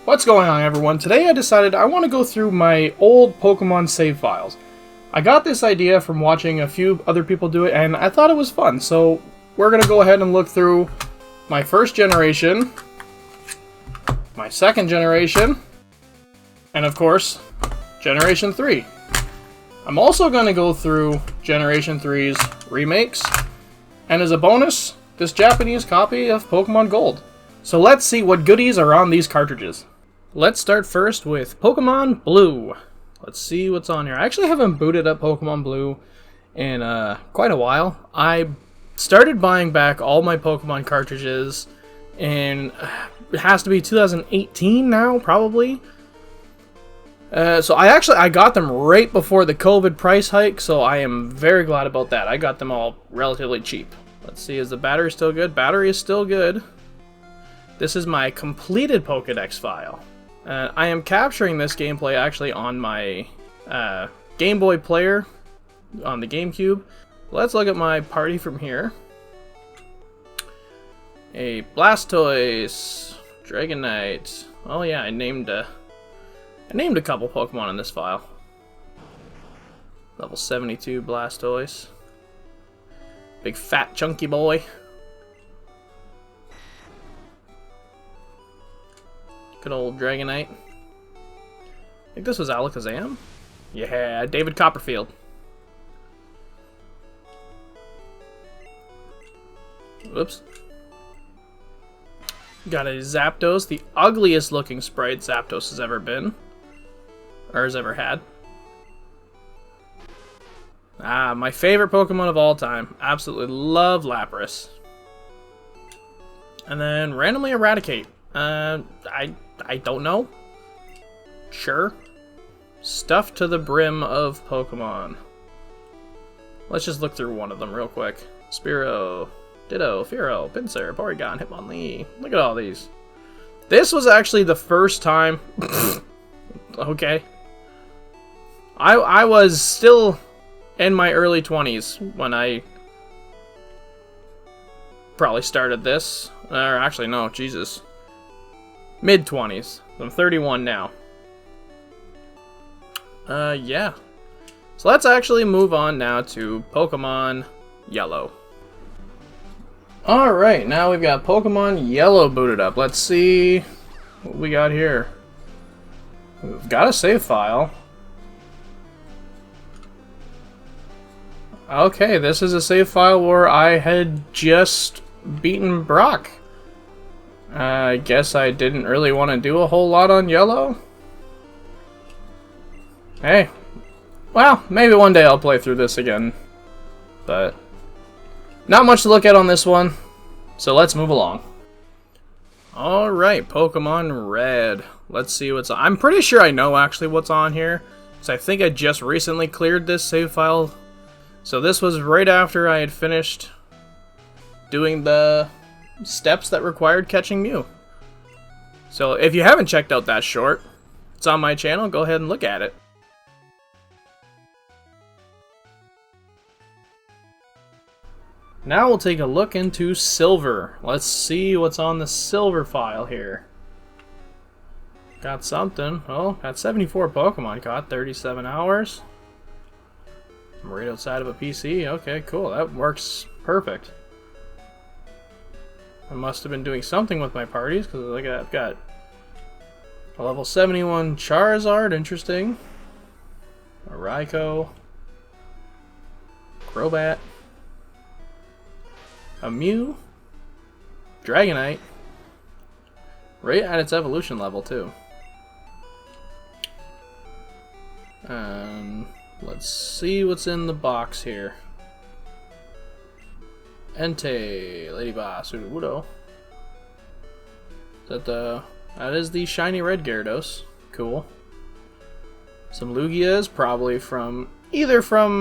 What's going on, everyone? Today I decided I want to go through my old Pokemon save files. I got this idea from watching a few other people do it, and I thought it was fun, so we're going to go ahead and look through my first generation, my second generation, and of course, Generation 3. I'm also going to go through Generation 3's remakes, and as a bonus, this Japanese copy of Pokemon Gold. So let's see what goodies are on these cartridges. Let's start first with Pokemon Blue. Let's see what's on here. I actually haven't booted up Pokemon Blue in quite a while. I started buying back all my Pokemon cartridges in, it has to be 2018 now, probably. So I got them right before the COVID price hike, so I am very glad about that. I got them all relatively cheap. Let's see, is the battery still good? Battery is still good. This is my completed Pokédex file. I am capturing this gameplay actually on my Game Boy player on the GameCube. Let's look at my party from here. A Blastoise, Dragonite. Oh yeah, I named a couple Pokemon in this file. Level 72 Blastoise. Big fat chunky boy. Good old Dragonite. I think this was Alakazam? Yeah, David Copperfield. Whoops. Got a Zapdos, the ugliest looking sprite Zapdos has ever been. Or has ever had. Ah, my favorite Pokemon of all time. Absolutely love Lapras. And then randomly Eradicate. I don't know. Sure. Stuffed to the brim of Pokemon. Let's just look through one of them real quick. Spearow, Ditto, Fearow, Pinsir, Porygon, Hitmonlee. Look at all these. This was actually the first time... Okay. I was still in my early 20s when I probably started this. Or actually, no, Jesus. Mid-20s. I'm 31 now. Yeah. So let's actually move on now to Pokemon Yellow. Alright, now we've got Pokemon Yellow booted up. Let's see what we got here. We've got a save file. Okay, this is a save file where I had just beaten Brock. I guess I didn't really want to do a whole lot on Yellow. Hey, well, maybe one day I'll play through this again. But not much to look at on this one, so let's move along. Alright, Pokemon Red. Let's see what's on. I'm pretty sure I know actually what's on here, because I think I just recently cleared this save file. So this was right after I had finished doing the steps that required catching Mew. So if you haven't checked out that short, it's on my channel, go ahead and look at it. Now we'll take a look into Silver. Let's see what's on the Silver file here. Got something. Oh, got 74 Pokemon caught, 37 hours. I'm right outside of a PC. Okay, cool. That works perfect. I must have been doing something with my parties, because look at, I've got a level 71 Charizard, interesting. A Raikou. Crobat. A Mew. Dragonite. Right at its evolution level, too. Let's see what's in the box here. Entei, Ladybug, Sudowoodo. That is the shiny red Gyarados. Cool. Some Lugias, probably from either from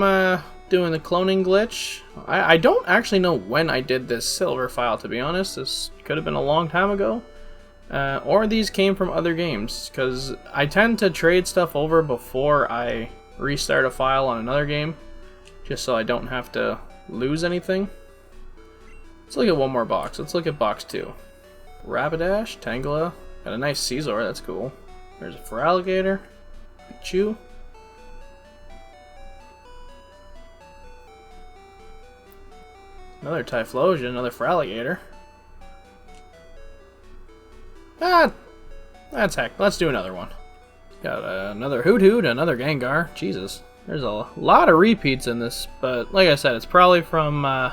doing the cloning glitch. I don't actually know when I did this Silver file, to be honest. This could have been a long time ago. Or these came from other games, because I tend to trade stuff over before I restart a file on another game, just so I don't have to lose anything. Let's look at one more box. Let's look at box 2. Rapidash, Tangela, Got a nice Caesar, that's cool. There's a Feraligatr. Pichu. Another Typhlosion, another Feraligatr. Ah! That's heck. Let's do another one. Got another Hoot, another Gengar. Jesus. There's a lot of repeats in this, but like I said, it's probably from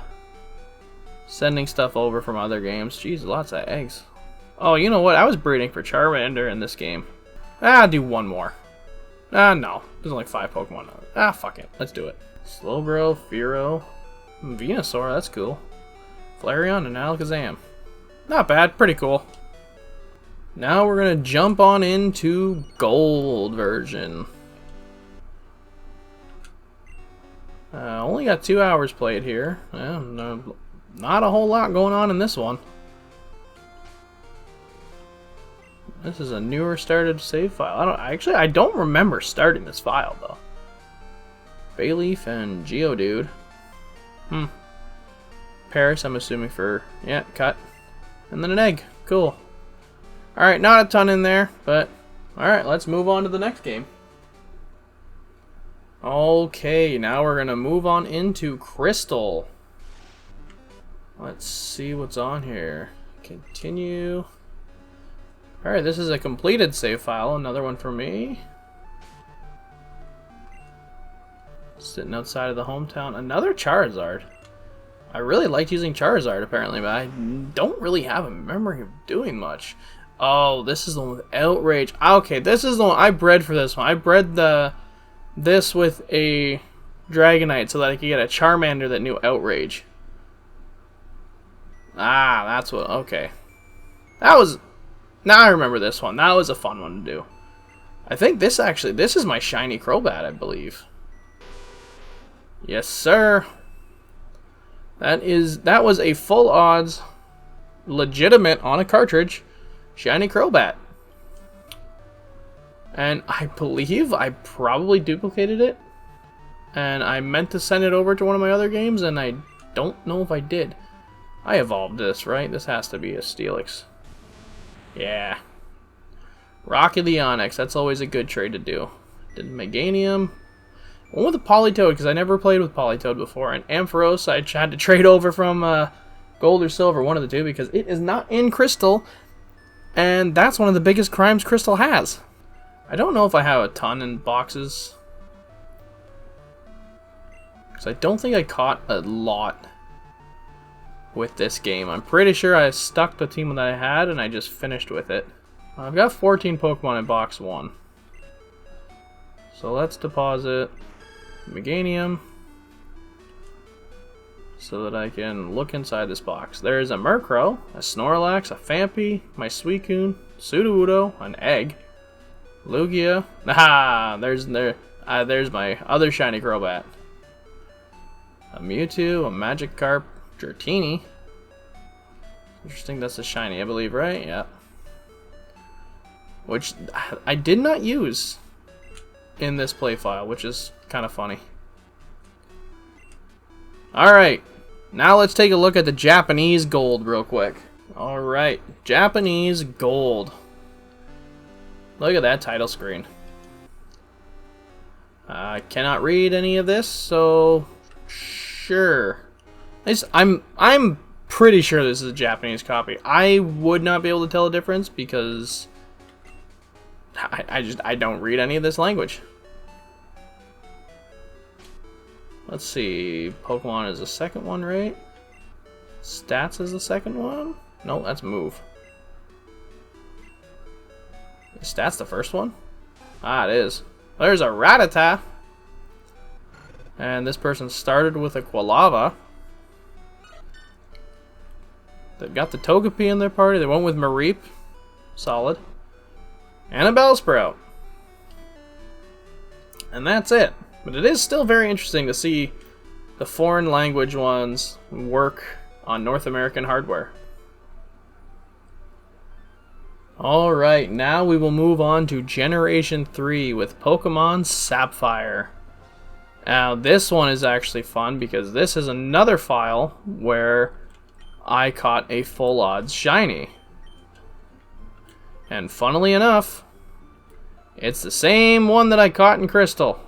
sending stuff over from other games. Jeez, lots of eggs. Oh, you know what? I was breeding for Charmander in this game. Ah, I'll do one more. Ah, no. There's only 5 Pokemon. Ah, fuck it. Let's do it. Slowbro, Fearow, Venusaur. That's cool. Flareon and Alakazam. Not bad. Pretty cool. Now we're going to jump on into Gold version. Only got 2 hours played here. No, not a whole lot going on in this one. This is a newer started save file. I don't remember starting this file though. Bayleaf and Geodude. Paris, I'm assuming for cut. And then an egg. Cool. Alright, not a ton in there, but alright, let's move on to the next game. Okay, now we're gonna move on into Crystal. Let's see what's on here. Continue. Alright, this is a completed save file. Another one for me. Sitting outside of the hometown. Another Charizard. I really liked using Charizard apparently, but I don't really have a memory of doing much. Oh, this is the one with Outrage. Okay, this is the one. I bred for this one. I bred this with a Dragonite so that I could get a Charmander that knew Outrage. Ah, that's what. Okay. That was. Now I remember this one. That was a fun one to do. I think this is my shiny Crobat, I believe. Yes, sir. That was a full odds, legitimate on a cartridge, shiny Crobat. And I believe I probably duplicated it. And I meant to send it over to one of my other games, and I don't know if I did. I evolved this, right? This has to be a Steelix. Yeah. Rocky the Onyx. That's always a good trade to do. Did Meganium. One with a Politoed, because I never played with Politoed before. And Ampharos, I had to trade over from Gold or Silver, one of the two, because it is not in Crystal. And that's one of the biggest crimes Crystal has. I don't know if I have a ton in boxes. Because I don't think I caught a lot with this game. I'm pretty sure I stuck the team that I had and I just finished with it. I've got 14 Pokemon in box 1. So let's deposit Meganium so that I can look inside this box. There's a Murkrow, a Snorlax, a Phanpy, my Suicune, Sudowoodo, an egg, Lugia. Ah, there's my other shiny Crobat. A Mewtwo, a Magikarp, Dratini. Interesting, that's a shiny, I believe, right? Yeah. Which I did not use in this play file, which is kind of funny. Alright, now let's take a look at the Japanese Gold real quick. Alright, Japanese Gold. Look at that title screen. I cannot read any of this, so sure. I'm pretty sure this is a Japanese copy. I would not be able to tell the difference because I don't read any of this language. Let's see. Pokemon is the second one, right? Stats is the second one? No, that's move. Is Stats the first one? Ah, it is. There's a Rattata. And this person started with a Quilava. They've got the Togepi in their party. They went with Mareep. Solid. And a Bellsprout. And that's it. But it is still very interesting to see the foreign language ones work on North American hardware. Alright, now we will move on to Generation 3 with Pokémon Sapphire. Now this one is actually fun because this is another file where I caught a full odds shiny. And funnily enough, it's the same one that I caught in Crystal.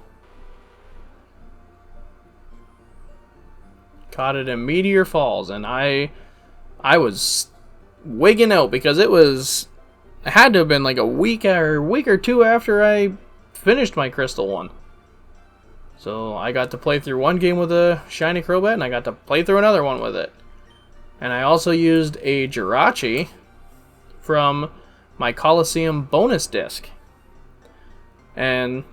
Caught it in Meteor Falls, and I was wigging out because it had to have been like a week or two after I finished my Crystal one. So I got to play through one game with a shiny Crobat, and I got to play through another one with it. And I also used a Jirachi from my Coliseum bonus disc. And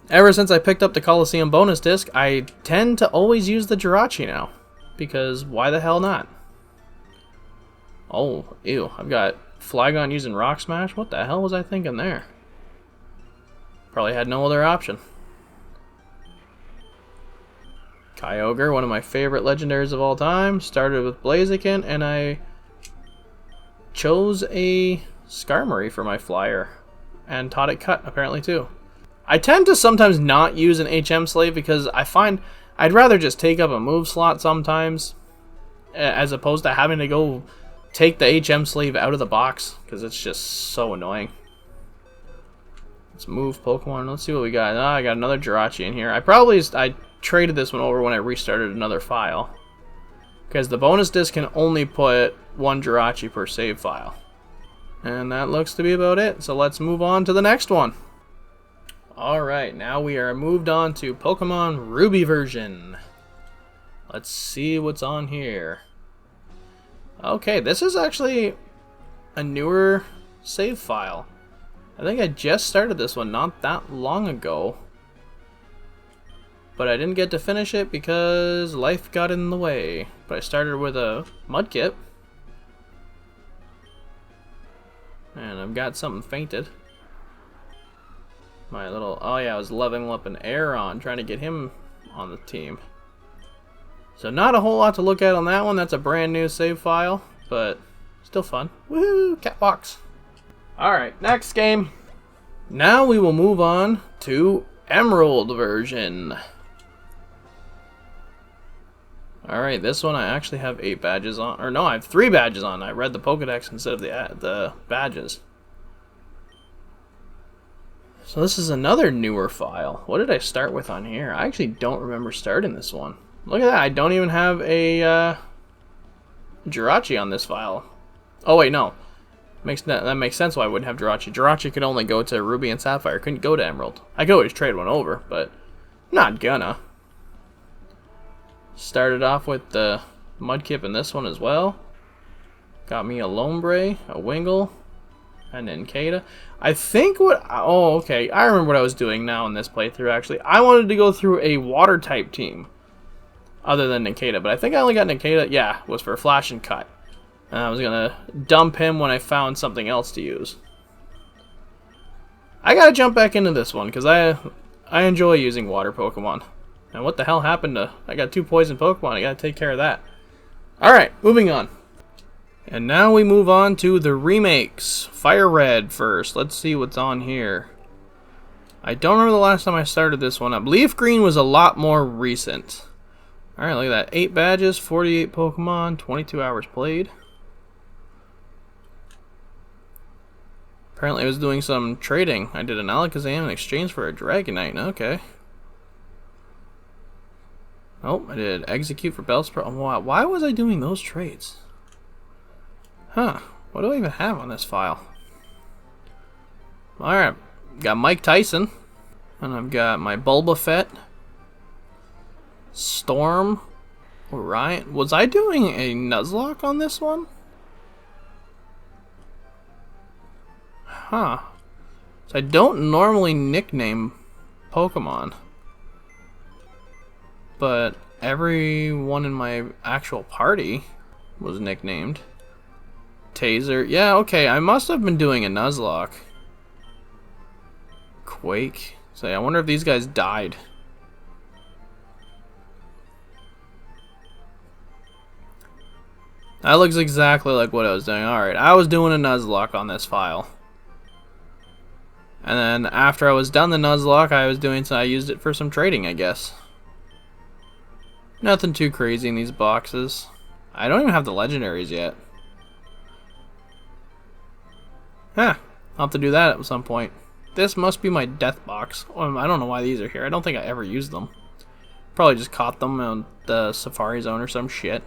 ever since I picked up the Coliseum bonus disc, I tend to always use the Jirachi now. Because why the hell not? Oh, ew. I've got Flygon using Rock Smash. What the hell was I thinking there? Probably had no other option. Kyogre, one of my favorite legendaries of all time. Started with Blaziken, and I chose a Skarmory for my flyer. And taught it Cut, apparently, too. I tend to sometimes not use an HM Slave because I find I'd rather just take up a move slot sometimes, as opposed to having to go take the HM Slave out of the box, because it's just so annoying. Let's move Pokemon. Let's see what we got. I got another Jirachi in here. I traded this one over when I restarted another file, because the bonus disc can only put one Jirachi per save file. And that looks to be about it, so let's move on to the next one. Alright, now we are moved on to Pokemon Ruby version. Let's see what's on here. Okay, this is actually a newer save file. I think I just started this one not that long ago. But I didn't get to finish it because life got in the way. But I started with a Mudkip. And I've got something fainted. My little... Oh yeah, I was leveling up an Aeron, trying to get him on the team. So not a whole lot to look at on that one. That's a brand new save file. But still fun. Woohoo! Catbox. Alright, next game. Now we will move on to Emerald version. Alright, this one I actually have 8 badges on. Or no, I have 3 badges on. I read the Pokedex instead of the badges. So this is another newer file. What did I start with on here? I actually don't remember starting this one. Look at that, I don't even have a Jirachi on this file. Oh wait, no. That makes sense why I wouldn't have Jirachi. Jirachi could only go to Ruby and Sapphire. Couldn't go to Emerald. I could always trade one over, but not gonna. Started off with the Mudkip in this one as well. Got me a Lombre, a Wingull, and then Nincada. I think what... Oh, okay. I remember what I was doing now in this playthrough, actually. I wanted to go through a Water-type team, other than Nincada. But I think I only got Nincada, yeah, was for Flash and Cut. And I was going to dump him when I found something else to use. I got to jump back into this one, because I enjoy using Water Pokemon. And what the hell happened to... I got 2 poison Pokemon. I got to take care of that. Alright, moving on. And now we move on to the remakes. FireRed first. Let's see what's on here. I don't remember the last time I started this one up. LeafGreen was a lot more recent. Alright, look at that. 8 badges, 48 Pokemon, 22 hours played. Apparently I was doing some trading. I did an Alakazam in exchange for a Dragonite. Okay. Oh, I did Execute for Bellsprout. Why was I doing those trades? Huh. What do I even have on this file? Alright. Got Mike Tyson. And I've got my Bulbafett. Storm. Orion. Was I doing a Nuzlocke on this one? Huh. So I don't normally nickname Pokemon. But everyone in my actual party was nicknamed. Taser. Yeah, okay. I must have been doing a Nuzlocke. Quake. So I wonder if these guys died. That looks exactly like what I was doing. Alright, I was doing a Nuzlocke on this file. And then after I was done the Nuzlocke, I used it for some trading, I guess. Nothing too crazy in these boxes. I don't even have the legendaries yet. Huh. I'll have to do that at some point. This must be my death box. I don't know why these are here. I don't think I ever used them. Probably just caught them on the Safari Zone or some shit.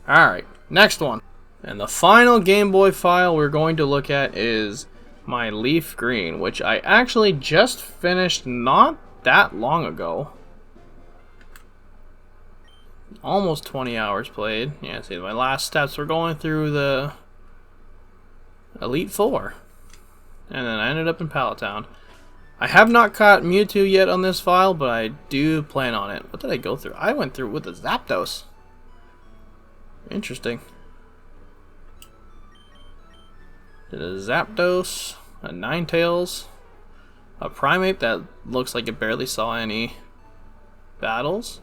Alright, next one. And the final Game Boy file we're going to look at is my LeafGreen, which I actually just finished not that long ago. Almost 20 hours played. Yeah, see, my last steps were going through the Elite Four. And then I ended up in Pallet Town. I have not caught Mewtwo yet on this file, but I do plan on it. What did I go through? I went through with a Zapdos. Interesting. Did a Zapdos, a Ninetales, a Primate that looks like it barely saw any battles.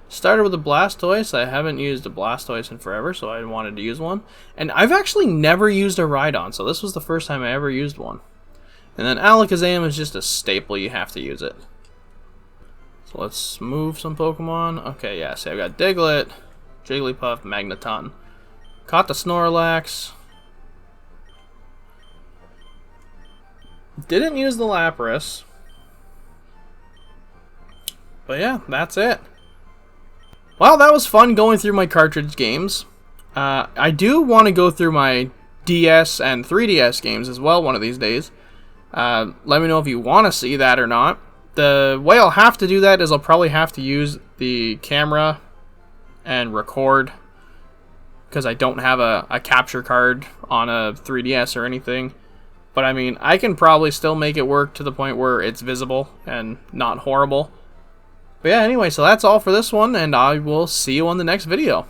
Started with a Blastoise. I haven't used a Blastoise in forever, so I wanted to use one. And I've actually never used a Rhydon, so this was the first time I ever used one. And then Alakazam is just a staple, you have to use it. So let's move some Pokemon. Okay, yeah, see, I've got Diglett, Jigglypuff, Magneton. Caught the Snorlax. Didn't use the Lapras. But yeah, that's it. Well, that was fun going through my cartridge games. I do want to go through my DS and 3DS games as well one of these days. Let me know if you want to see that or not. The way I'll have to do that is I'll probably have to use the camera and record, because I don't have a capture card on a 3DS or anything. But I mean, I can probably still make it work to the point where it's visible and not horrible. But yeah, anyway, so that's all for this one, and I will see you on the next video.